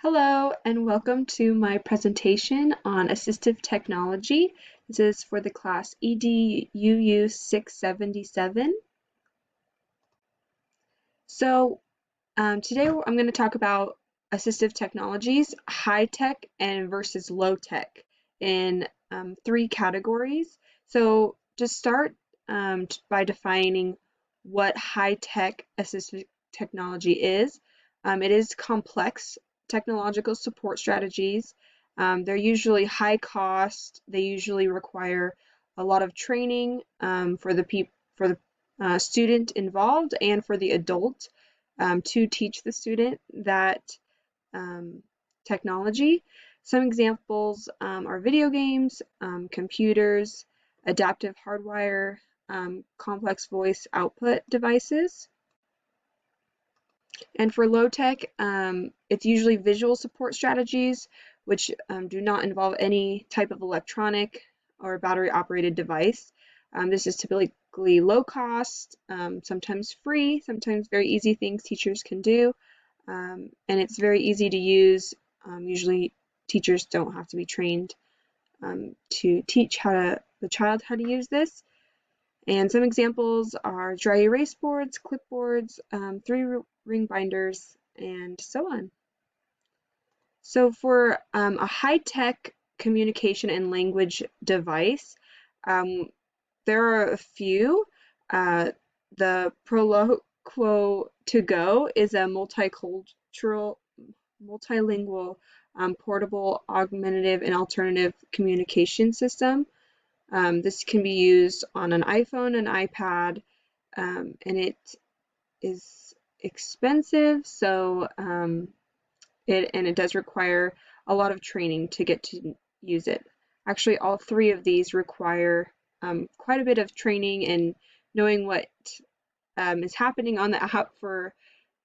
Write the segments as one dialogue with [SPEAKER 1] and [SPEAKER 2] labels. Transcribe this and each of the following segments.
[SPEAKER 1] Hello and welcome to my presentation on assistive technology. This is for the class EDUU 677. So today I'm going to talk about assistive technologies, high-tech and versus low-tech in three categories. So to start by defining what high-tech assistive technology is, it is complex technological support strategies. They're usually high cost. They usually require a lot of training for the student involved and for the adult to teach the student that technology. Some examples are video games, computers, adaptive hardware, complex voice output devices. And for low tech, it's usually visual support strategies, which do not involve any type of electronic or battery operated device. This is typically low cost, sometimes free, sometimes very easy things teachers can do. And it's very easy to use. Usually teachers don't have to be trained to teach the child how to use this. And some examples are dry erase boards, clipboards, three-ring binders, and so on. So for a high-tech communication and language device, there are a few. The Proloquo to Go is a multilingual, portable, augmentative, and alternative communication system. This can be used on an iPhone, an iPad, and it is expensive, so it does require a lot of training to get to use it. Actually, all three of these require quite a bit of training and knowing what is happening on the app for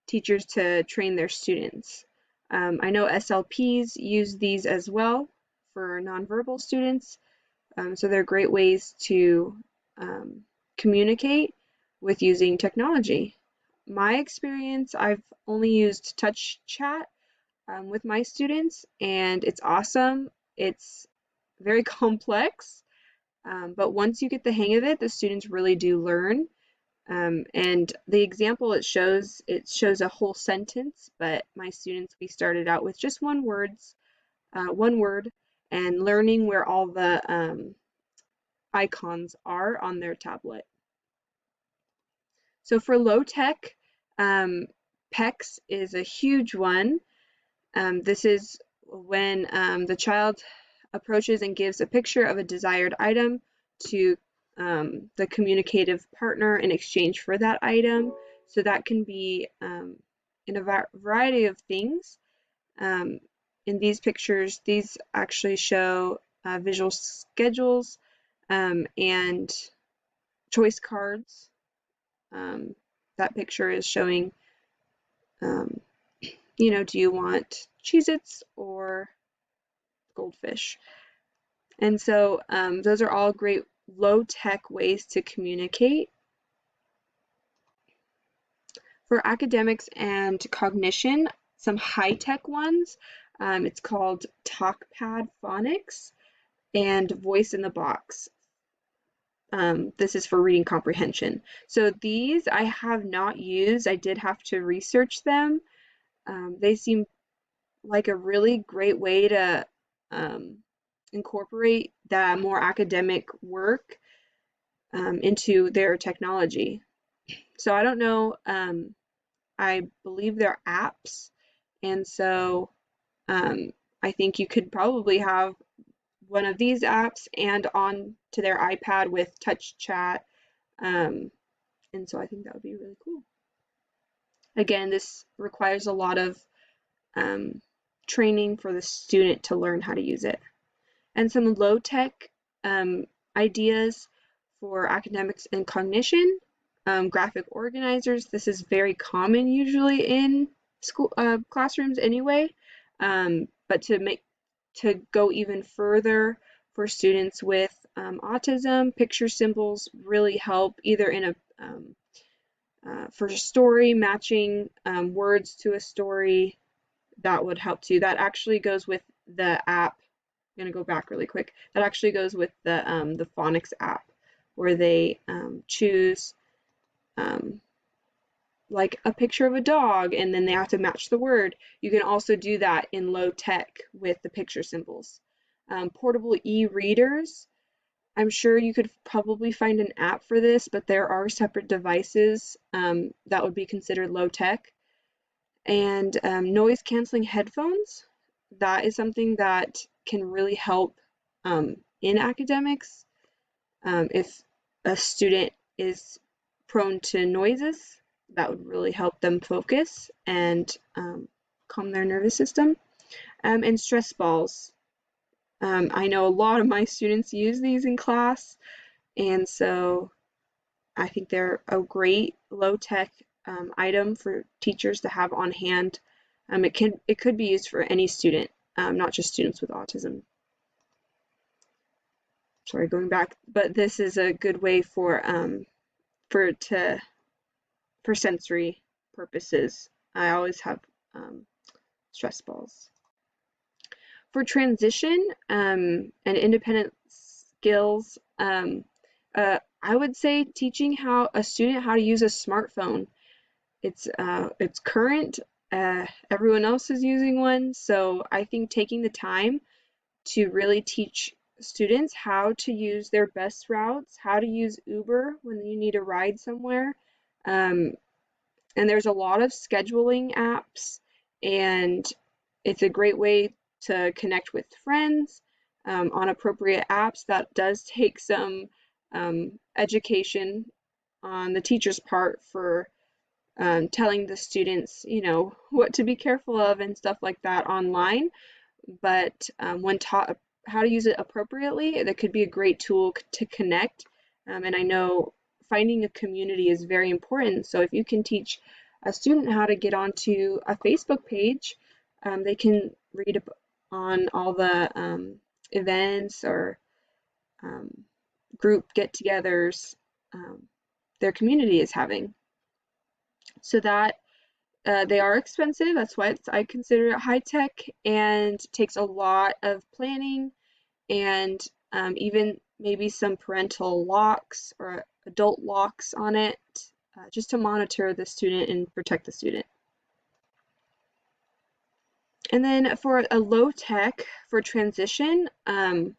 [SPEAKER 1] teachers to train their students. I know SLPs use these as well for nonverbal students. So they're great ways to communicate with using technology. My experience, I've only used touch chat with my students, and it's awesome. It's very complex, but once you get the hang of it, the students really do learn. And the example it shows a whole sentence, but my students, we started out with just one word, and learning where all the icons are on their tablet. So for low tech, PECS is a huge one. This is when the child approaches and gives a picture of a desired item to the communicative partner in exchange for that item. So that can be in a variety of things. In these pictures, these actually show visual schedules and choice cards. That picture is showing, do you want Cheez-Its or goldfish? And so those are all great low-tech ways to communicate. For academics and cognition, some high-tech ones, it's called TalkPad Phonics and Voice in the Box. This is for reading comprehension. So these I have not used. I did have to research them. They seem like a really great way to incorporate that more academic work into their technology. So I don't know. I believe they're apps, and so I think you could probably have one of these apps and on to their iPad with touch chat, and so I think that would be really cool. Again, this requires a lot of training for the student to learn how to use it. And some low-tech ideas for academics and cognition, graphic organizers. This is very common usually in school classrooms anyway, but to go even further for students with autism, picture symbols really help either in a for a story, matching words to a story. that would help too. That actually goes with the app. I'm gonna go back really quick. That actually goes with the phonics app, where they choose um, like a picture of a dog and then they have to match the word. You can also do that in low tech with the picture symbols. Portable e-readers. I'm sure you could probably find an app for this, but there are separate devices that would be considered low tech. And noise canceling headphones. That is something that can really help in academics. If a student is prone to noises, that would really help them focus and calm their nervous system. And stress balls. I know a lot of my students use these in class, and so I think they're a great low-tech item for teachers to have on hand. It could be used for any student, not just students with autism. Sorry, going back, but this is a good way for for sensory purposes. I always have stress balls. For transition and independent skills, I would say teaching how a student how to use a smartphone. It's current. Everyone else is using one, so I think taking the time to really teach students how to use their best routes, how to use Uber when you need a ride somewhere. Um, and there's a lot of scheduling apps, and it's a great way to connect with friends on appropriate apps. That does take some education on the teacher's part for telling the students, what to be careful of and stuff like that online. But when taught how to use it appropriately, that could be a great tool to connect. And I know finding a community is very important. So if you can teach a student how to get onto a Facebook page, they can read up on all the events or um, group get-togethers their community is having. So that they are expensive. That's why I consider it high tech and takes a lot of planning and even maybe some parental locks or adult locks on it just to monitor the student and protect the student. And then for a low tech for transition, a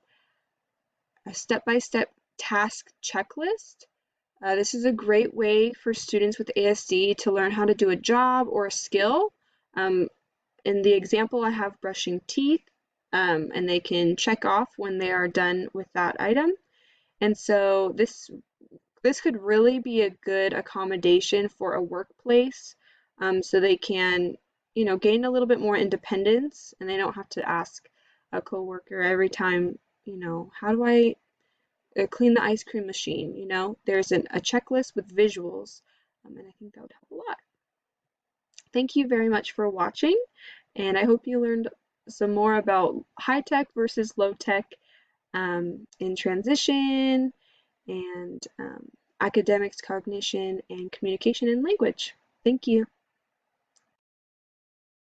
[SPEAKER 1] step-by-step task checklist. This is a great way for students with ASD to learn how to do a job or a skill. In the example, I have brushing teeth, and they can check off when they are done with that item. And so this could really be a good accommodation for a workplace, so they can, gain a little bit more independence, and they don't have to ask a coworker every time, how do I clean the ice cream machine? There's a checklist with visuals, and I think that would help a lot. Thank you very much for watching, and I hope you learned some more about high tech versus low tech in transition and academics, cognition, and communication and language. Thank you.